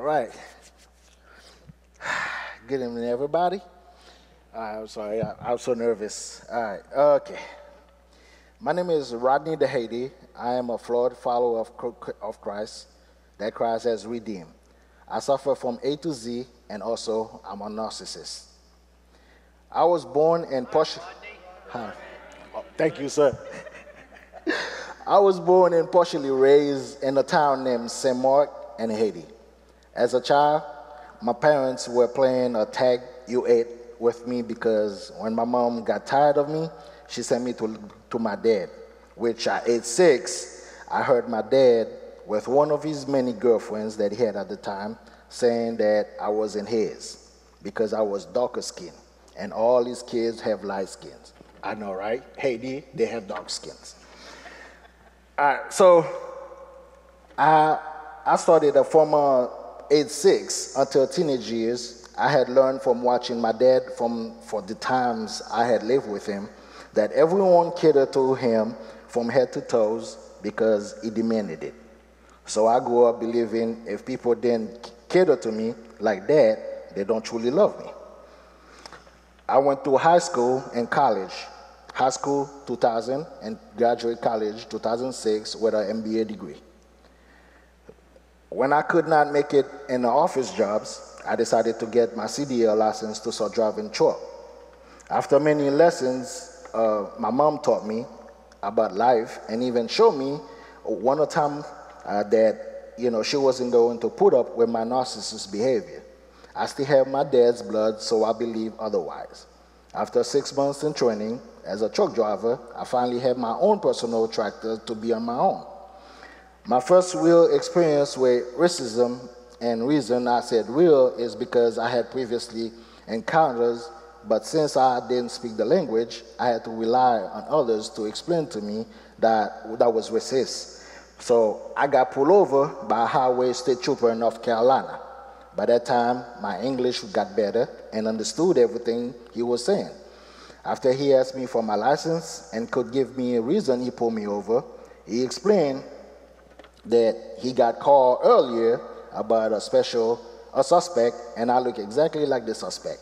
right. Good evening, everybody. I'm sorry, I'm so nervous. All right, okay. My name is Rodney the Haiti. I am a flawed follower of Christ that Christ has redeemed. I suffer from A to Z, and also I'm a narcissist. I was born in partially. Huh. Oh, thank you, sir. I was born and partially raised in a town named Saint Mark in Haiti. As a child, my parents were playing a tag U8 with me because when my mom got tired of me, she sent me to my dad, which at age 6, I heard my dad, with one of his many girlfriends that he had at the time, saying that I wasn't his because I was darker skinned and all his kids have light skins. I know, right? Haiti, they have dark skins. All right, so I started from age 6 until teenage years. I had learned from watching my dad for the times I had lived with him that everyone catered to him from head to toes because he demanded it. So I grew up believing if people didn't cater to me like that, they don't truly love me. I went through high school and college. High school 2000 and graduate college 2006 with an MBA degree. When I could not make it in the office jobs, I decided to get my CDL license to start driving truck. After many lessons, my mom taught me about life and even showed me one time that she wasn't going to put up with my narcissist behavior. I still have my dad's blood, so I believe otherwise. After 6 months in training as a truck driver, I finally had my own personal tractor to be on my own. My first real experience with racism, and reason I said real is because I had previously encounters, but since I didn't speak the language, I had to rely on others to explain to me that was racist. So I got pulled over by a highway state trooper in North Carolina. By that time, my English got better and understood everything he was saying. After he asked me for my license and could give me a reason he pulled me over, he explained that he got called earlier about a suspect, and I look exactly like the suspect.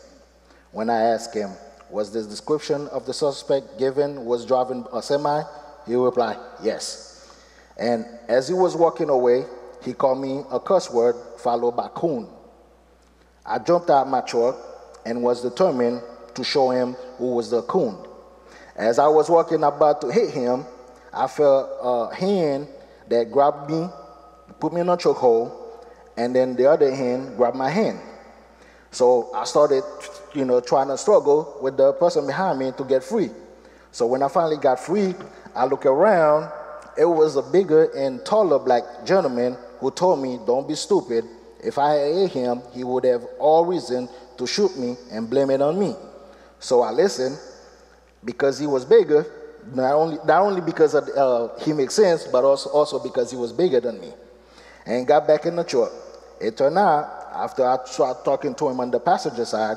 When I asked him, was the description of the suspect given was driving a semi, he replied, yes. And as he was walking away, he called me a cuss word followed by coon. I jumped out my truck and was determined to show him who was the coon. As I was walking about to hit him, I felt a hand that grabbed me, put me in a chokehold, and then the other hand grabbed my hand. So I started, trying to struggle with the person behind me to get free. So when I finally got free, I looked around. It was a bigger and taller black gentleman who told me, don't be stupid. If I had hit him, he would have all reason to shoot me and blame it on me. So I listened because he was bigger, not only because he makes sense, but also because he was bigger than me. And got back in the truck. It turned out, after I started talking to him on the passenger side,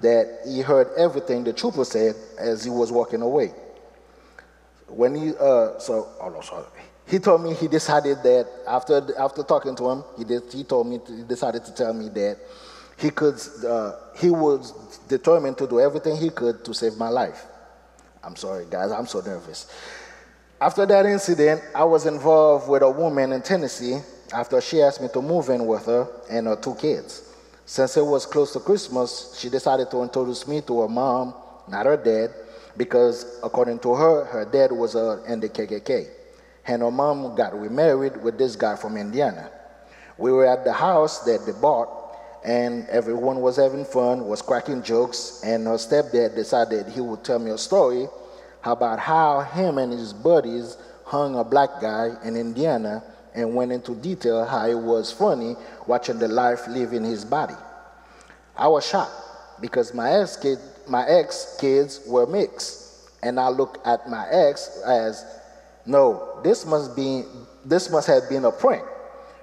that he heard everything the trooper said as he was walking away. When he told me he decided that after talking to him, he decided to tell me that he was determined to do everything he could to save my life. I'm sorry, guys, I'm so nervous. After that incident, I was involved with a woman in Tennessee after she asked me to move in with her and her 2 kids. Since it was close to Christmas, she decided to introduce me to her mom, not her dad, because according to her, her dad was in the KKK. And her mom got remarried with this guy from Indiana. We were at the house that they bought, and everyone was having fun, was cracking jokes, and her stepdad decided he would tell me a story about how him and his buddies hung a black guy in Indiana and went into detail how it was funny watching the life live in his body. I was shocked because my ex kids were mixed, and I looked at my ex as, no, this must have been a prank.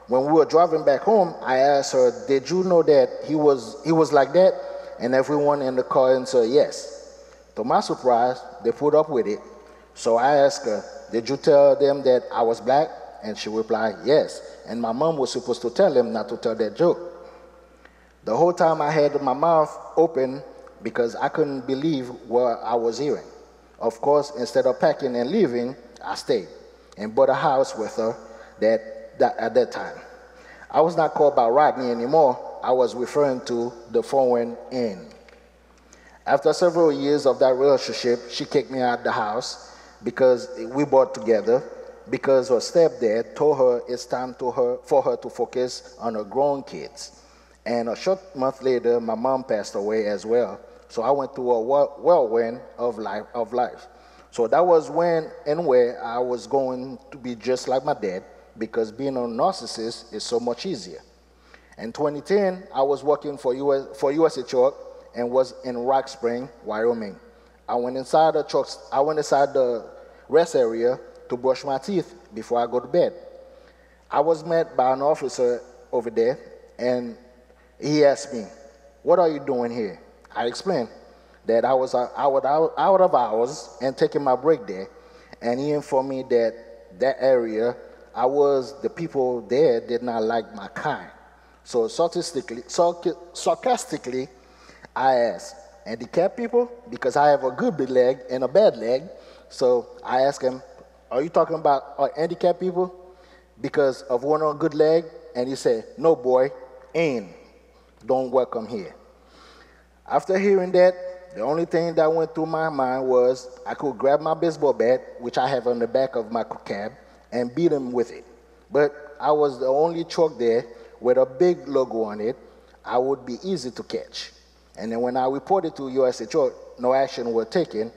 When we were driving back home, I asked her, did you know that he was like that? And everyone in the car answered yes. To my surprise, they put up with it. So I asked her, did you tell them that I was black? And she replied, yes. And my mom was supposed to tell him not to tell that joke. The whole time I had my mouth open because I couldn't believe what I was hearing. Of course, instead of packing and leaving, I stayed and bought a house with her at that time. I was not called by Rodney anymore. I was referring to the foreign in. After several years of that relationship, she kicked me out of the house because we bought together because her stepdad told her it's time for her to focus on her grown kids. And a short month later, my mom passed away as well. So I went through a whirlwind of life. So that was when and where I was going to be just like my dad, because being a narcissist is so much easier. In 2010, I was working for USA Truck and was in Rock Spring, Wyoming. I went inside the rest area to brush my teeth before I go to bed. I was met by an officer over there, and he asked me, "What are you doing here?" I explained that I was out of hours and taking my break there, and he informed me that area, the people there did not like my kind. So sarcastically, I asked, "Handicapped people?" Because I have a good leg and a bad leg. So I asked him, "Are you talking about handicapped people because of one on a good leg?" And he said, "No, boy, don't welcome here." After hearing that, the only thing that went through my mind was I could grab my baseball bat, which I have on the back of my cab, and beat him with it. But I was the only truck there with a big logo on it. I would be easy to catch. And then when I reported to USA Truck, no action was taken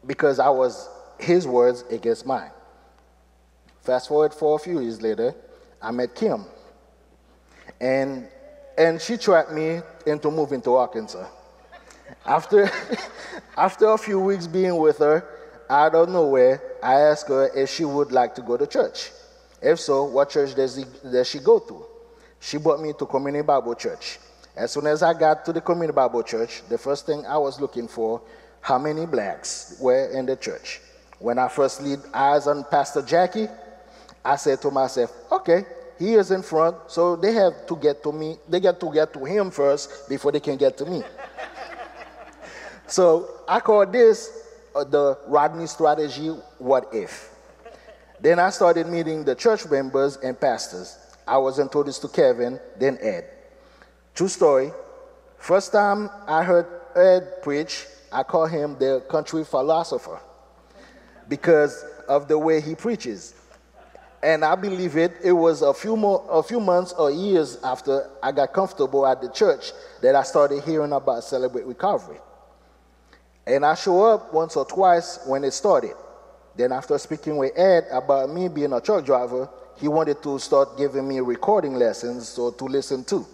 because I was his words against mine. Fast forward for a few years later, I met Kim. And she trapped me into moving to Arkansas. After a few weeks being with her, out of nowhere, I asked her if she would like to go to church. If so, what church does she go to? She brought me to Community Bible Church. As soon as I got to the Community Bible Church, the first thing I was looking for, how many blacks were in the church. When I first laid eyes on Pastor Jackie, I said to myself, okay, he is in front, so they have to get to me. They get to get to him first before they can get to me. So I call this the Rodney strategy, what if? Then I started meeting the church members and pastors. I was introduced to Kevin, then Ed. True story. First time I heard Ed preach, I call him the country philosopher because of the way he preaches. And I believe it was a few months or years after I got comfortable at the church that I started hearing about Celebrate Recovery. And I show up once or twice when it started. Then after speaking with Ed about me being a truck driver, he wanted to start giving me recording lessons to listen to,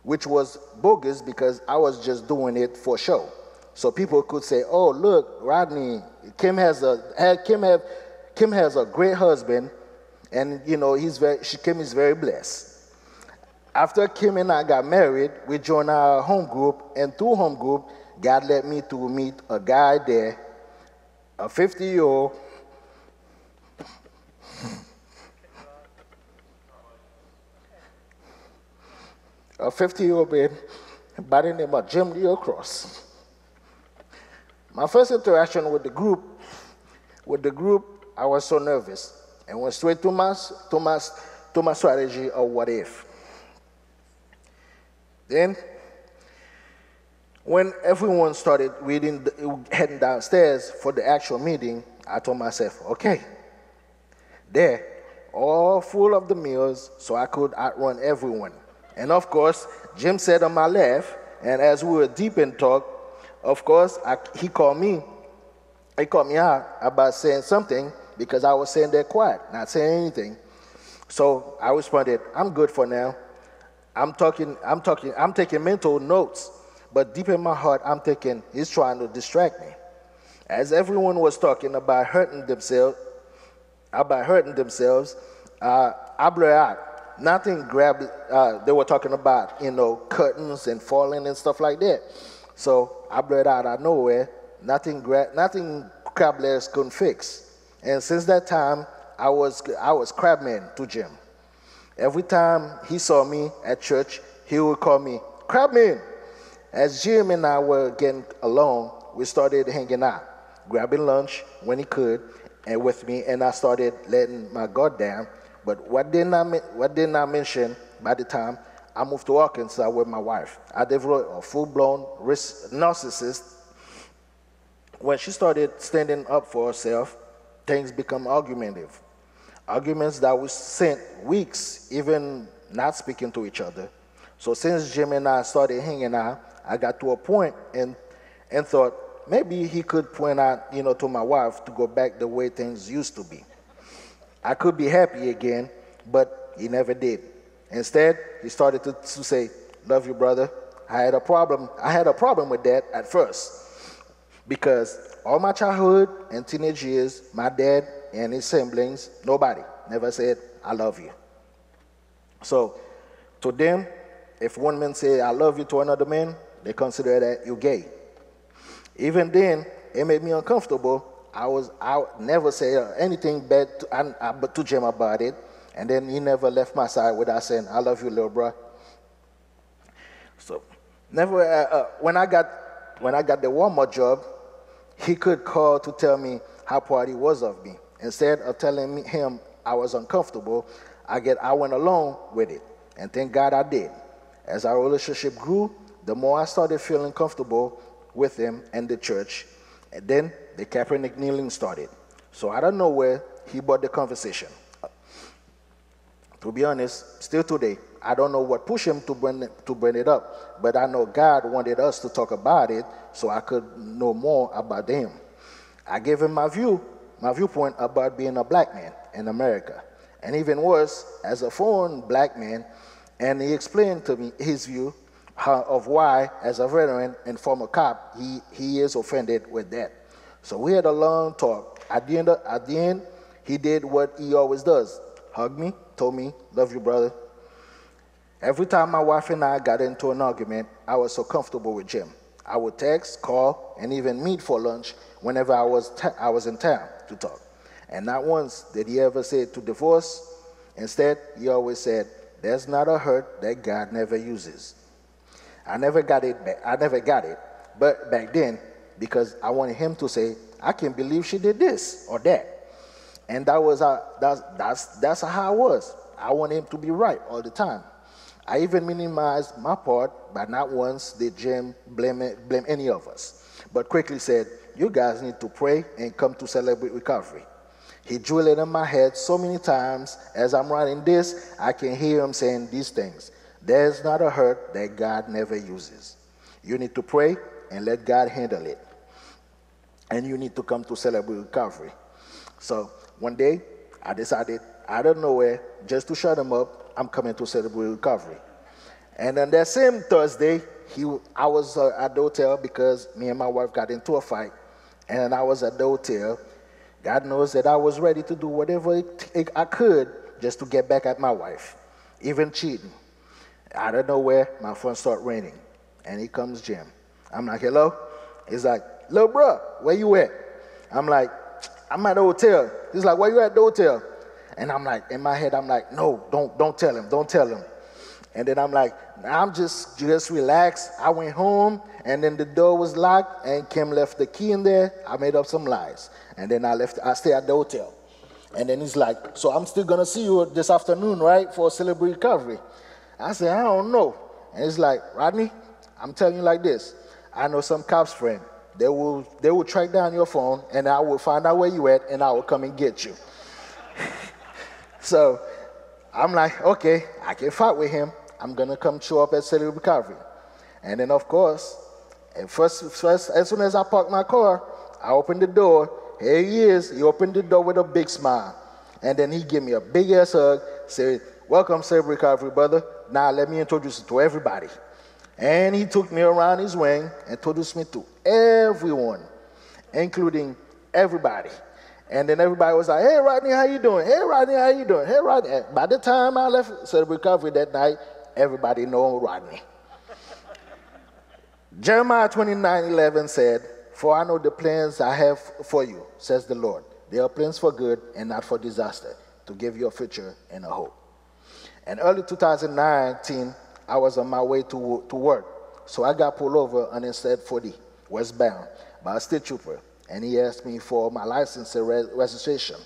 which was bogus because I was just doing it for show. So people could say, "Oh, look, Rodney, Kim has a great husband, and you know Kim is very blessed." After Kim and I got married, we joined our home group, and through home group, God led me to meet a guy there, a 50-year-old. A 50-year-old man by the name of Jim Leo Cross. My first interaction with the group, I was so nervous and went straight to my strategy of what if. Then, when everyone started heading downstairs for the actual meeting, I told myself, okay, there, all full of the meals, so I could outrun everyone. And of course, Jim sat on my left, and as we were deep in talk, of course, he called me out about saying something because I was sitting there quiet, not saying anything. So I responded, "I'm good for now. I'm taking mental notes, but deep in my heart, I'm thinking he's trying to distract me." As everyone was talking about hurting themselves, I blurted out. Nothing grabbed. They were talking about curtains and falling and stuff like that. So I blurted out of nowhere. Nothing crab legs couldn't fix. And since that time, I was crabman to Jim. Every time he saw me at church, he would call me, Crabman. As Jim and I were getting along, we started hanging out, grabbing lunch when he could, and with me, and I started letting my guard down. But what didn't I mention by the time I moved to Arkansas with my wife? I developed a full-blown narcissist. When she started standing up for herself, things become argumentative. Arguments that we spent weeks even not speaking to each other. So since Jim and I started hanging out, I got to a point and thought maybe he could point out, to my wife to go back the way things used to be. I could be happy again, but he never did. Instead, he started to say, love you, brother. I had a problem with that at first because all my childhood and teenage years, my dad and his siblings, nobody never said, I love you. So to them, if one man say, I love you to another man, they consider that you're gay. Even then, it made me uncomfortable. I would never say anything bad to Jim about it, and then he never left my side without saying, I love you, little bro. So never. When I got the Walmart job, he could call to tell me how proud he was of me. Instead of telling him I was uncomfortable, I went along with it, and thank God I did. As our relationship grew, the more I started feeling comfortable with him and the church, and then the Kaepernick kneeling started. So out of nowhere, he brought the conversation. To be honest, still today, I don't know what pushed him to bring it up, but I know God wanted us to talk about it so I could know more about him. I gave him my viewpoint about being a black man in America, and even worse, as a foreign black man, and he explained to me his view of why, as a veteran and former cop, he is offended with that. So we had a long talk. At the end, he did what he always does. Hugged me, told me, love you, brother. Every time my wife and I got into an argument, I was so comfortable with Jim. I would text, call, and even meet for lunch whenever I was in town to talk. And not once did he ever say to divorce. Instead, he always said, there's not a hurt that God never uses. I never got it, but back then, because I wanted him to say, I can't believe she did this or that. And that's how I was. I wanted him to be right all the time. I even minimized my part, but not once did Jim blame any of us, but quickly said, you guys need to pray and come to celebrate recovery. He drilled it in my head so many times. As I'm writing this, I can hear him saying these things. There's not a hurt that God never uses. You need to pray and let God handle it. And you need to come to celebrate recovery. So one day, I decided, out of nowhere, just to shut him up, I'm coming to celebrate recovery. And on that same Thursday, I was at the hotel because me and my wife got into a fight. And I was at the hotel. God knows that I was ready to do whatever I could just to get back at my wife, even cheating. Out of nowhere, my phone started ringing, and here comes Jim. I'm like, hello? He's like, little bro, where you at? I'm like, I'm at the hotel. He's like, where you at the hotel? And I'm like, in my head, I'm like, no, don't tell him. And then I'm like, I'm just relax. I went home, and then the door was locked, and Kim left the key in there. I made up some lies. And then I stayed at the hotel. And then he's like, so I'm still going to see you this afternoon, right, for celebrate recovery? I said, I don't know. And he's like, Rodney, I'm telling you like this. I know some cops friend. They will track down your phone, and I will find out where you at, and I will come and get you. So I'm like, okay, I can fight with him. I'm going to come show up at Celebrate Recovery. And then, of course, first, as soon as I parked my car, I opened the door. Here he is. He opened the door with a big smile. And then he gave me a big-ass hug, said, welcome, Celebrate Recovery, brother. Now let me introduce you to everybody. And he took me around his wing and introduced me to everyone, including everybody. And then everybody was like, hey, Rodney, how you doing? Hey, Rodney, how you doing? Hey, Rodney. By the time I left Celebrate Recovery that night, everybody knew Rodney. Jeremiah 29:11 said, for I know the plans I have for you, says the Lord. They are plans for good and not for disaster, to give you a future and a hope. In early 2019, I was on my way to work. So I got pulled over on Interstate 40, westbound, by a state trooper. And he asked me for my license and registration.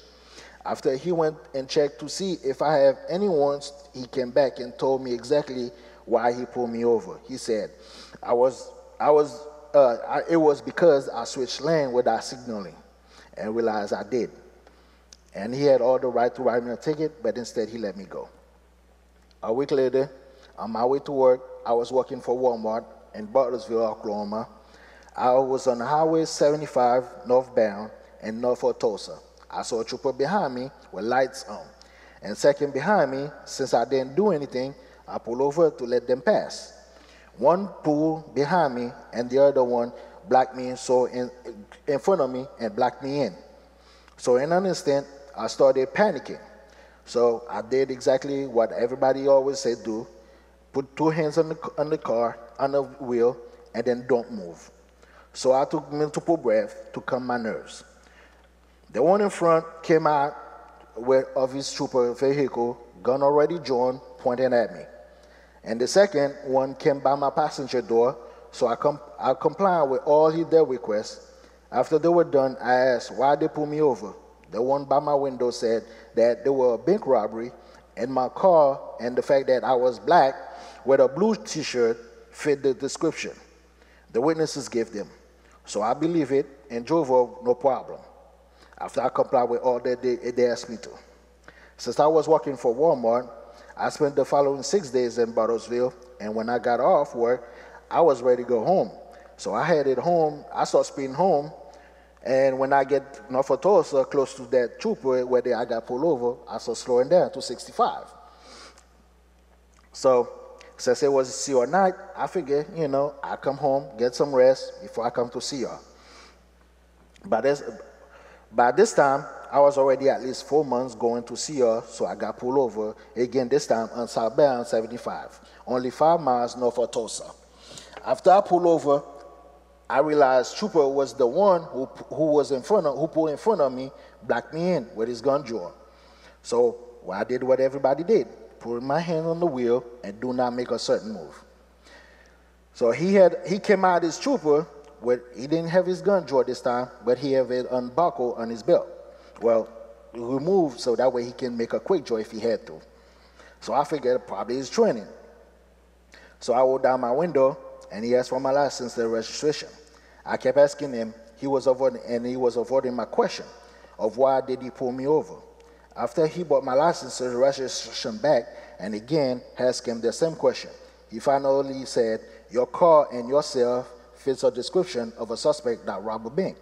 After he went and checked to see if I have any warrants, he came back and told me exactly why he pulled me over. He said, it was because I switched lane without signaling, and realized I did. And he had all the right to write me a ticket, but instead he let me go. A week later, on my way to work, I was working for Walmart in Bartlesville, Oklahoma. I was on Highway 75 northbound in North Tulsa. I saw a trooper behind me with lights on. And second behind me, since I didn't do anything, I pulled over to let them pass. One pulled behind me, and the other one blocked me in front of me and blocked me in. So in an instant, I started panicking. So I did exactly what everybody always said do. Put two hands on the car, on the wheel, and then don't move. So I took multiple breaths to calm my nerves. The one in front came out of his trooper vehicle, gun already drawn, pointing at me. And the second one came by my passenger door, so I complied with all their requests. After they were done, I asked why they pulled me over. The one by my window said that there were a bank robbery in my car, and the fact that I was black with a blue t-shirt fit the description. The witnesses gave them. So I believe it and drove off, no problem, after I complied with all that they asked me to. Since I was working for Walmart, I spent the following 6 days in Bartlesville, and when I got off work, I was ready to go home. So I headed home. I started speeding home, and when I get north of Tulsa, close to that trooper where I got pulled over, I started slowing down to 65. So since it was CR night, I figured, I come home, get some rest before I come to CR. By this time, I was already at least 4 months going to CR, so I got pulled over, again this time on southbound 75, only 5 miles north of Tulsa. After I pulled over, I realized trooper was the one who pulled in front of me, blocked me in with his gun drawn. So I did what everybody did, put my hand on the wheel and do not make a certain move. So he came out as trooper. He didn't have his gun drawn this time, but he had it unbuckled on his belt. Well, removed so that way he can make a quick draw if he had to. So I figured probably his training. So I rolled down my window, and he asked for my license and registration. I kept asking him. He was avoiding my question of why did he pull me over. After he brought my license and registration back, and again asked him the same question, he finally said, "Your car and yourself fits a description of a suspect that robbed a bank."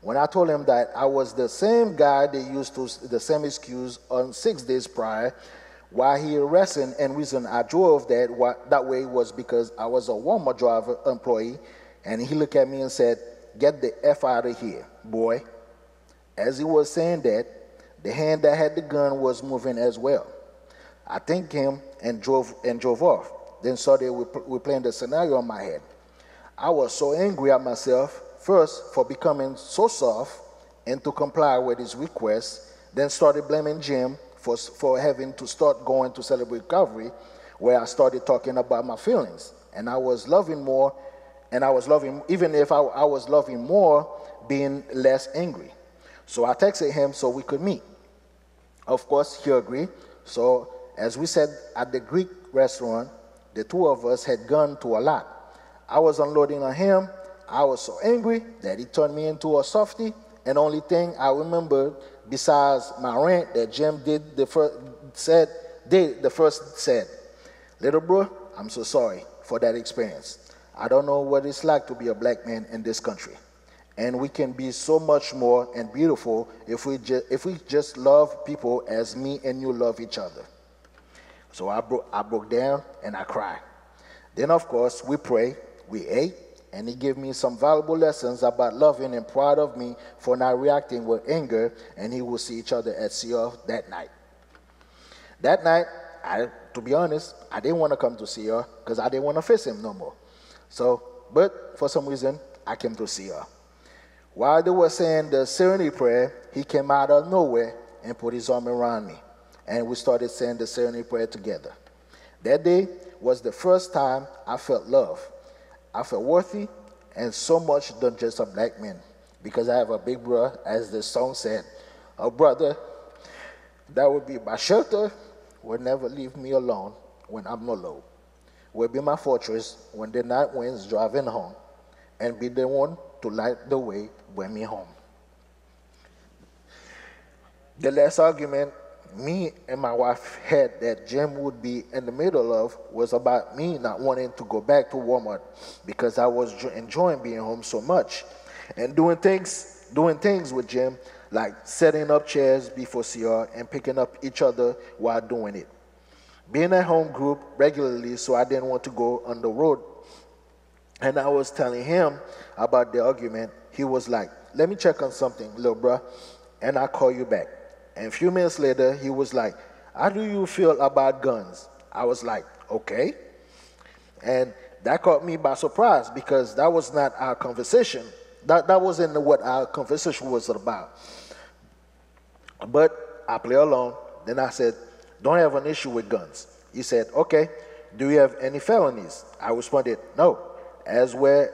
When I told him that I was the same guy they used the same excuse on 6 days prior, why he arrested and reason I drove that way was because I was a Walmart driver employee, and he looked at me and said, "Get the F out of here, boy." As he was saying that, the hand that had the gun was moving as well. I thanked him and drove off, then started replaying the scenario in my head. I was so angry at myself, first for becoming so soft and to comply with his request, then started blaming Jim for having to start going to Celebrate Recovery, where I started talking about my feelings. And I was loving more, even if I was loving more, being less angry. So I texted him so we could meet. Of course, he agreed. So as we sat at the Greek restaurant, the two of us had gone to a lot. I was unloading on him. I was so angry that he turned me into a softie, and only thing I remembered besides my rant that Jim did the first said, "Little bro, I'm so sorry for that experience. I don't know what it's like to be a black man in this country. And we can be so much more and beautiful if we just love people as me and you love each other." So I broke down and I cried. Then, of course, we prayed, we ate, and he gave me some valuable lessons about loving and proud of me for not reacting with anger, and he will see each other at CR that night. That night, to be honest, I didn't want to come to CR because I didn't want to face him no more. But for some reason, I came to CR. While they were saying the serenity prayer, he came out of nowhere and put his arm around me. and we started saying the serenity prayer together. That day was the first time I felt love. I felt worthy and so much than just a black man, because I have a big brother, as the song said, a brother that will be my shelter, will never leave me alone when I'm alone, will be my fortress when the night winds driving home, and be the one to light the way, bring me home. The last argument me and my wife had that Jim would be in the middle of was about me not wanting to go back to Walmart because I was enjoying being home so much and doing things with Jim, like setting up chairs before CR and picking up each other while doing it. Being at home group regularly, so I didn't want to go on the road. And I was telling him about the argument. He was like, let me check on something, little bruh, and I'll call you back. And a few minutes later, he was like, how do you feel about guns? I was like, okay. And that caught me by surprise because that was not our conversation. That wasn't what our conversation was about. But I play along. Then I said, don't have an issue with guns. He said, okay, do you have any felonies? I responded, no. As where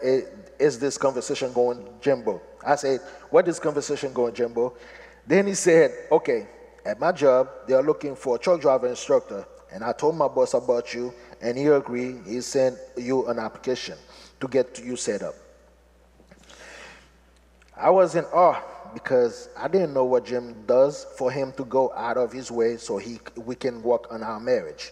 is this conversation going, Jimbo? I said, where is this conversation going, Jimbo? Then he said, okay, at my job, they are looking for a truck driver instructor. And I told my boss about you, and he agreed. He sent you an application to get you set up. I was in awe because I didn't know what Jim does for him to go out of his way so we can work on our marriage.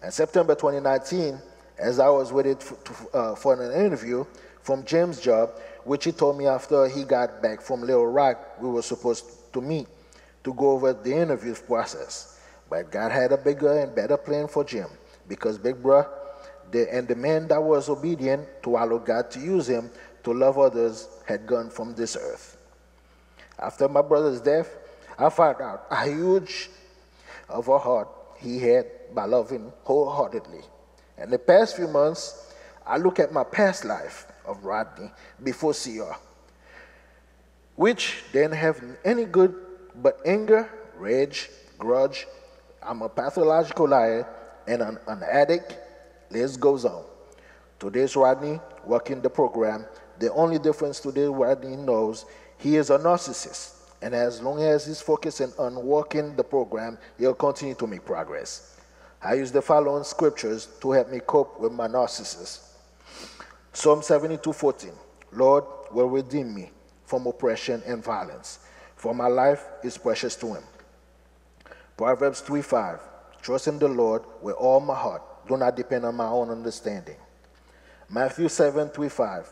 In September 2019, as I was waiting for an interview from Jim's job, which he told me after he got back from Little Rock, we were supposed to meet to go over the interview process. But God had a bigger and better plan for Jim, because Big Bro, the man that was obedient to allow God to use him to love others, had gone from this earth. After my brother's death, I found out how huge of a heart he had by loving wholeheartedly. In the past few months, I look at my past life of Rodney before CR, which didn't have any good but anger, rage, grudge. I'm a pathological liar and an addict. List goes on. Today's Rodney working the program. The only difference today, Rodney knows he is a narcissist. And as long as he's focusing on working the program, he'll continue to make progress. I use the following scriptures to help me cope with my narcissism. Psalm 72:14. Lord will redeem me from oppression and violence, for my life is precious to him. Proverbs 3:5. Trust in the Lord with all my heart. Do not depend on my own understanding. Matthew 7:3-5.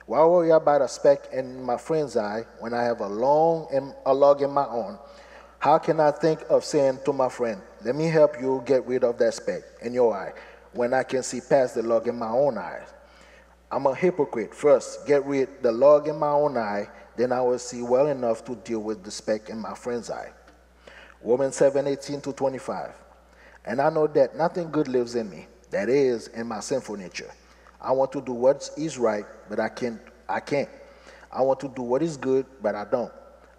Why worry about a speck in my friend's eye when I have a log in my own? How can I think of saying to my friend, let me help you get rid of that speck in your eye, when I can see past the log in my own eye? I'm a hypocrite. First, get rid of the log in my own eye, then I will see well enough to deal with the speck in my friend's eye. Romans 7:18-25. And I know that nothing good lives in me, that is, in my sinful nature. I want to do what is right, but I can't. I want to do what is good, but I don't.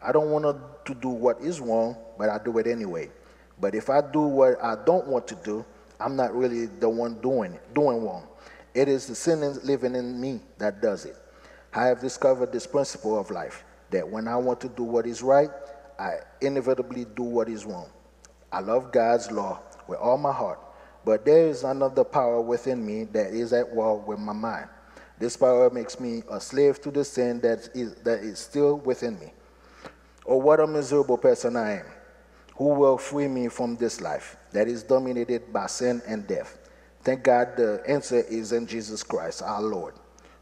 I don't want to do what is wrong, but I do it anyway. But if I do what I don't want to do, I'm not really the one doing wrong. It is the sin living in me that does it. I have discovered this principle of life, that when I want to do what is right, I inevitably do what is wrong. I love God's law with all my heart, but there is another power within me that is at war with my mind. This power makes me a slave to the sin that is still within me. Oh, what a miserable person I am. Who will free me from this life that is dominated by sin and death? Thank God the answer is in Jesus Christ, our Lord.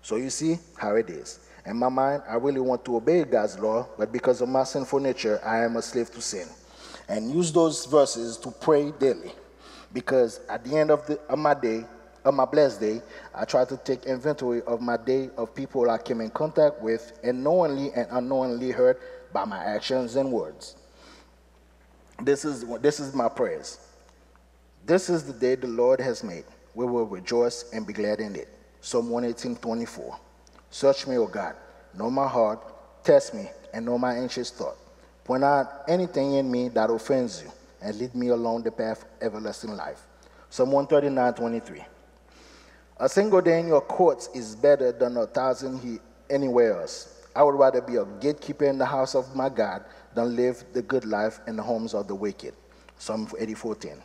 So you see how it is. In my mind, I really want to obey God's law, but because of my sinful nature, I am a slave to sin. And use those verses to pray daily. Because at the end of my blessed day, I try to take inventory of my day, of people I came in contact with and knowingly and unknowingly hurt by my actions and words. This is my prayers. This is the day the Lord has made. We will rejoice and be glad in it. Psalm 118:24. Search me, O God, know my heart, test me, and know my anxious thought. Point out anything in me that offends you, and lead me along the path of everlasting life. Psalm 139:23. A single day in your courts is better than 1,000 anywhere else. I would rather be a gatekeeper in the house of my God than live the good life in the homes of the wicked. Psalm 80:14.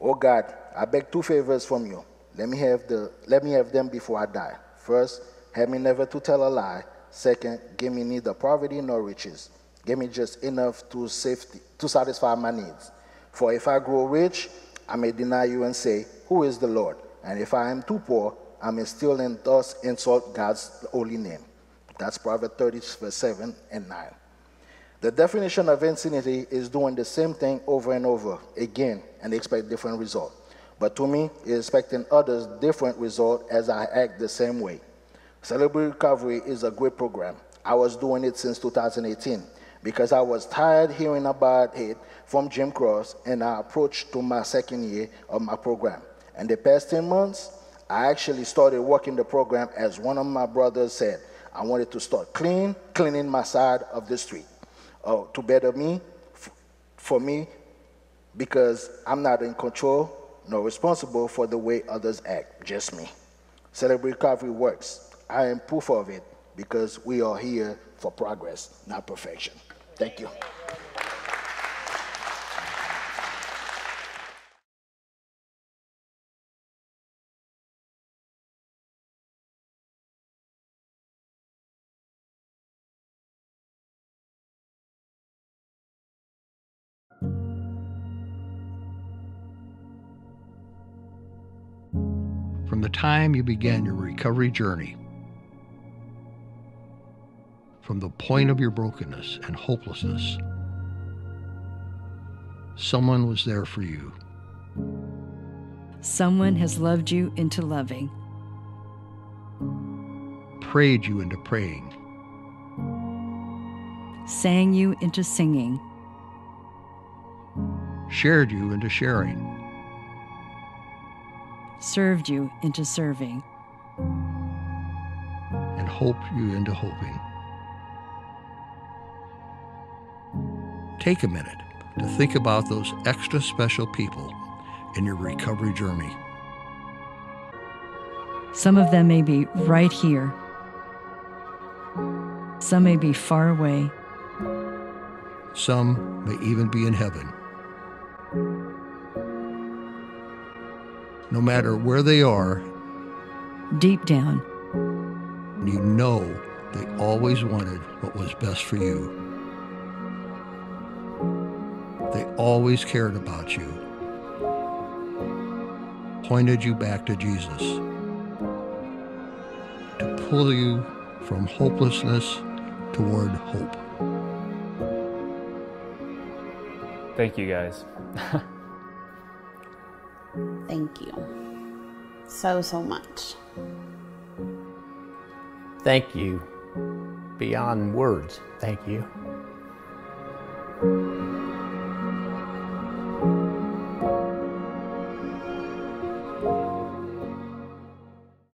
Oh God, I beg 2 favors from you. Let me have them before I die. First, help me never to tell a lie. Second, give me neither poverty nor riches. Give me just enough to satisfy my needs. For if I grow rich, I may deny you and say, who is the Lord? And if I am too poor, I may still and thus insult God's holy name. That's Proverbs 30, verse 7 and 9. The definition of insanity is doing the same thing over and over again and expect different results. But to me, it's expecting others different results as I act the same way. Celebrate Recovery is a great program. I was doing it since 2018 because I was tired hearing about it from Jim Cross, and I approached to my second year of my program. And the past 10 months, I started working the program as one of my brothers said. I wanted to start cleaning my side of the street to better me, for me, because I'm not in control nor responsible for the way others act, just me. Celebrate Recovery works. I am proof of it because we are here for progress, not perfection. Thank you. From the time you began your recovery journey, from the point of your brokenness and hopelessness, someone was there for you. Someone has loved you into loving, prayed you into praying, sang you into singing, shared you into sharing, served you into serving, and hoped you into hoping. Take a minute to think about those extra special people in your recovery journey. Some of them may be right here. Some may be far away. Some may even be in heaven. No matter where they are, deep down, you know they always wanted what was best for you. They always cared about you, pointed you back to Jesus, to pull you from hopelessness toward hope. Thank you, guys. Thank you so much. Thank you. Beyond words, thank you.